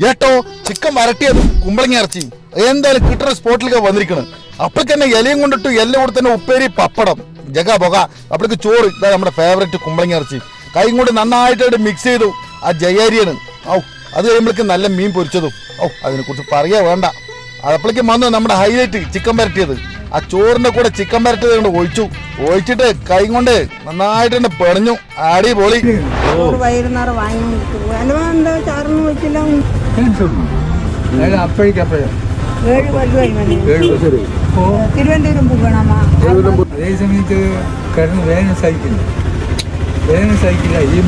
ഏട്ടോ chicken വരട്ടിയതും കുമ്പളങ്ങ ഇറച്ചി എന്തായാലും കിട്ടുന്ന സ്പോട്ടിലൊക്കെ വന്നിരിക്കണം. അപ്പോഴേക്ക് തന്നെ ഇലയും കൊണ്ടിട്ട് എല്ലാം കൂടെ തന്നെ ഉപ്പേരി പപ്പടം ജഗ പൊക. അപ്പോഴേക്ക് ചോറ് ഇതാ നമ്മുടെ ഫേവറേറ്റ് കുമ്പളങ്ങ ഇറച്ചി കൈ കൊണ്ട് നന്നായിട്ട് മിക്സ് ചെയ്തു. ആ ജയാരിയാണ് ഔ. അത് കഴിയുമ്പോഴേക്ക് നല്ല മീൻ പൊരിച്ചതും ഔ അതിനെക്കുറിച്ച് പറയാ വേണ്ട. അപ്പോഴേക്കും വന്നു നമ്മുടെ ഹൈലൈറ്റ് ചിക്കൻ വരട്ടിയത്. ആ ചോറിന്റെ കൂടെ ചിക്കൻ വരട്ടിയത് കൊണ്ട് ഒഴിച്ചിട്ട് കൈ കൊണ്ട് നന്നായിട്ട് തന്നെ പെടഞ്ഞു. അടിപൊളി. വൈകുന്നേരം വാങ്ങി തിരുവനന്തപുരം പോകണമാ. അതേ സമയത്ത് കിടന്ന് വേദന സഹിക്കില്ല ഈ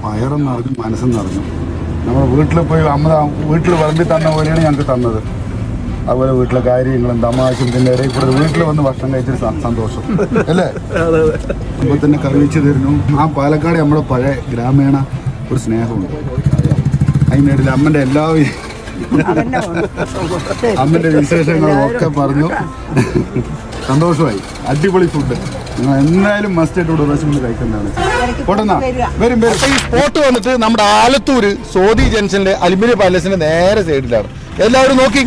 വയറും നിറഞ്ഞു മനസ്സും നിറഞ്ഞു. നമ്മൾ വീട്ടിൽ പോയി അമ്മ വീട്ടിൽ വിളമ്പി തന്ന പോലെയാണ് ഞങ്ങൾക്ക് തന്നത്. അതുപോലെ വീട്ടിലെ കാര്യങ്ങളും തമാശയും പിന്നെ ഇടയിൽ കൂടെ വീട്ടിൽ വന്ന് ഭക്ഷണം കഴിച്ചൊരു സന്തോഷം അല്ലേ. അപ്പോൾ തന്നെ കറി വെച്ച് തരുന്നു. ആ പാലക്കാട് നമ്മുടെ പഴയ ഗ്രാമീണ ഒരു സ്നേഹമുണ്ട്. അതിനിടയിൽ അമ്മൻ്റെ അമ്മൻ്റെ വിശേഷങ്ങളും ഒക്കെ പറഞ്ഞു. സന്തോഷമായി. അടിപൊളി ഫുഡ്. നിങ്ങൾ എന്തായാലും മസ്റ്റ് ആയിട്ട് പ്രാവശ്യം കഴിക്കുന്നതാണ്. വരും. ഈ സ്പോട്ട് വന്നിട്ട് നമ്മുടെ ആലത്തൂര് സോദി ജംഗ്ഷനിലെ അലുമിനിയം പാലസിന്റെ നേരെ സൈഡിലാണ്. എല്ലാവരും നോക്കി